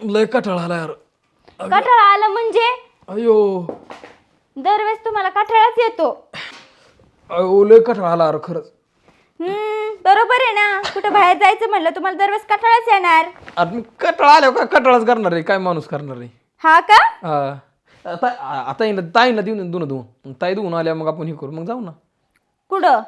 लय कटाळा आला यार. कठाळा आला म्हणजे अयो दरवेळेस तुम्हाला कठाळाच येतो. अयो लय कटाळा आला यार खरंच. बरोबर आहे ना. कुठं बाहेर जायचं म्हणलं तुम्हाला दरवेळेस कठाळाच येणार. आता मी कटाळा आल्यावर काय कटाळाच करणार आहे, काय माणूस करणार आहे. हा का? हा. आता ताईला देऊन धुणं धुवून ताई धुवून आल्या मग आपण हे करू, मग जाऊ ना. कुठं?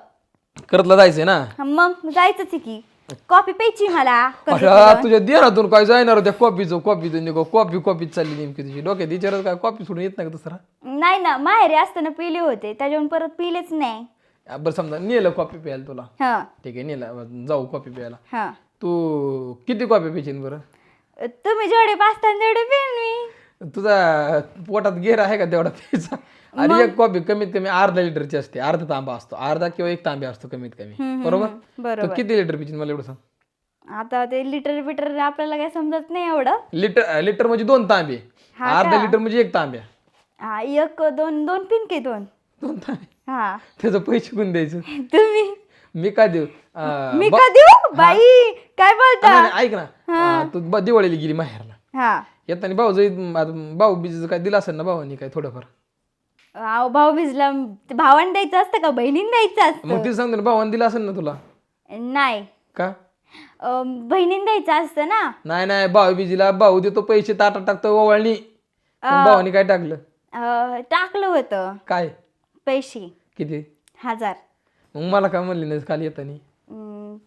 करतला जायचंय ना. मग जायचंच आहे की. कॉफी प्यायची मला. अरे तुझ्या देरातून काय जाणार त्या कॉफीचं कॉफी चालली नेमकी तुझी डोक्यात विचारत काय कॉफी सोडून येत नाही का दुसरा. नाही ना, माहेरी असताना पिले होते त्याच्यावरून परत पिलेच नाही. बरं समजा नेलं कॉफी प्यायला तुला, हा ठीक आहे नेलं, जाऊ कॉफी प्यायला. हा. तू किती कॉफी प्यायची बरं? तुम्ही जेवढे पाचता तेवढे पिन मी. तुझा पोटात गेर आहे का तेवढा प्यायचा? आणि एक कॉफी कमीत कमी अर्धा लिटरची असते, अर्धा तांबा असतो, अर्धा किंवा एक तांबे असतो कमीत कमी, बरोबर? बरोबर. तर किती लिटर पिची मला एवढं सांग. आता ते लिटर बिटर आपल्याला काय समजत नाही एवढं. लिटर म्हणजे 2 तांबे, अर्धा लिटर म्हणजे 1 तांब्या. हा एक दोन दोन पिन के दोन 2 तांबे. हा. त्याचं पैसे कोण द्यायचं? तुम्ही मी काय देऊ? मी का देऊ बाई? काय बोलता? नाही, ऐक ना, तू दिवाळीला गेली माहेरला, हा. येताना भाऊ बीज काय दिला असेल ना भावानी काय थोडंफार. अहो भाऊ भिजला भावाने द्यायचं असतं का बहिणीने द्यायचं असतं? मग तिला सांगतो ना भावानी दिला असेल ना तुला. नाही, का बहिणीने द्यायचं असतं ना. नाही भाऊ बीजीला भाऊ देतो पैसे ताटात टाकतो ओवाळणी, भावानी काय टाकलं? टाकलं होतं काय पैसे किती? 1000. मग मला काय म्हणली नाही काल येतानी?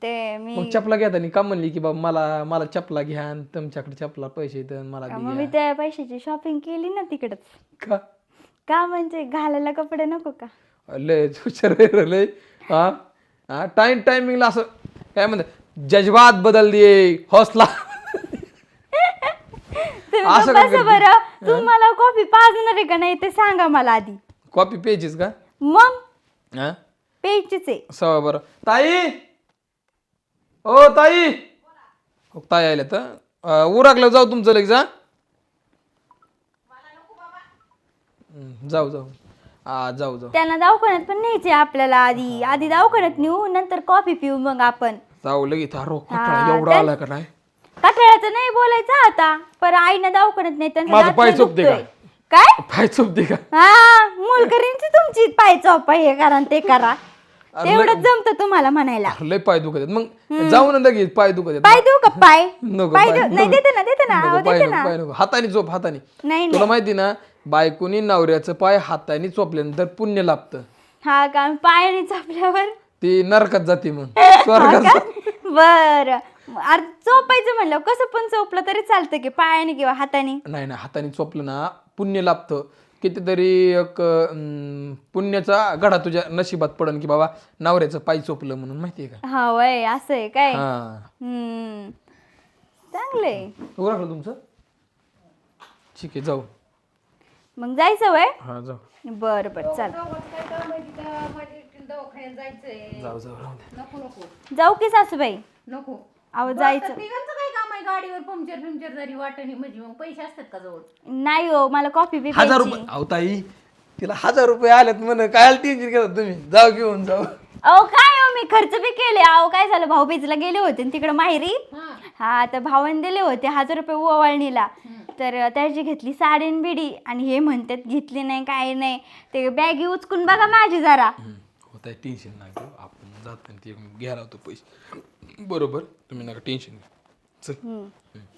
ते मी मग चपला घेतानी का म्हणली की बाबा मला चपला घ्या आणि तुमच्याकडे चपला पैसे द्या मला मग मी त्या पैशाची शॉपिंग केली ना तिकडच. का? का म्हणजे घालायला कपडे नको का? लय हुशार आहे लय. हा टायमिंगला असं काय म्हणतात, जज्बात बदल दिए हौसला. असं का करते? बरं तुम्हाला कॉफी पाजणार आहे का नाही ते सांगा मला आधी. कॉफी प्यायचीच का? मग हा प्यायचीच आहे. सवा बरं. ताई, ओ ताई, ताई आल्या तर उरकलं जाऊ तुमचं लगेच. जाऊ जाऊ त्यांना दवाखान्यात पण न्यायचे आपल्याला. आधी दवाखान्यात नेऊ नंतर कॉफी पिऊ मग आपण. जाऊ लगेच. एवढा आला का नाही? कठाळ्याचं नाही बोलायचं आता, पण आईनं दवाखान्यात नाही त्यांचा माझं दात पाय लय चोपते दुखतोय. का? काय? पाय चोपते का? हा मुलकरींची तुमची पाय चोपा हे करा आणि ते करा, तेवढंच जमतं तुम्हाला म्हणायला. लय पाय दुखत आहेत. मग जाऊ ना लगेच. पाय दुखत आहेत. पाय देऊ का पाय? नको, पाय पाय देऊ नाही. देते ना अहो, देते ना. पाय नको. हाताने चोप हाताने. नाही तुला माहिती ना, बायकोनी नवऱ्याचं पाय हाताने चोपल्यानंतर पुण्य लाभतं. हा का? पायाने चोपल्यावर ती नरकात जाते मग स्वर्गात. बर चोपायचं म्हणलं कसं पण चोपलं तरी चालतं की पायाने किंवा हाताने? नाही ना, हाताने चोपलं ना पुण्य लाभतं. कितीतरी एक पुण्याचा घडा तुझ्या नशिबात पडन की बाबा नवऱ्याचं पाय चोपलं म्हणून, माहितीये का? हा वय असं आहे काय? हा चांगलंय. ओळखलं तुमचं? ठीक आहे जाऊ. मग जायचं वय? हा जाऊ. बर चल जाऊ राहू दे. जाऊ की सासूबाई? नको. अहो जायचं तिघांचं काय काम आहे? गाडीवर पंक्चर जरी वाटणी म्हणजे मग पैसे असतात का जवळ? नाही हो, मला कॉफी बी 1000 प्यायची. रुपये. अहो ताई, तिला 1000 रुपये आलेत म्हण, काय टेन्शन घेता तुम्ही? जाऊ घेऊन जाऊ. अहो काय हो, मी खर्च बी केले. अहो काय झालं, भाऊबीजला गेले होते तिकडे माहेरी. हा तर भावाने दिले होते 1000 रुपये ओवाळणीला. तर त्याची घेतली साडी आणि बिडी, आणि हे म्हणतात घेतली नाही काय नाही. ते बॅगी उचकून बघा माझी जरा. होत आहे टेन्शन नाही घेऊ, आपण जात ते घ्यायला होतो पैसे. बरोबर, तुम्ही नका टेन्शन घेऊ. चल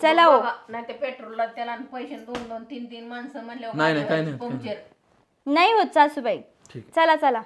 चला हो. नाही ते पेट्रोलला त्याला पैसे 2-2, 3-3 माणसं म्हणल्यावर नाही काय नाही पंक्चर नाही होत सासूबाई. ठीक. चला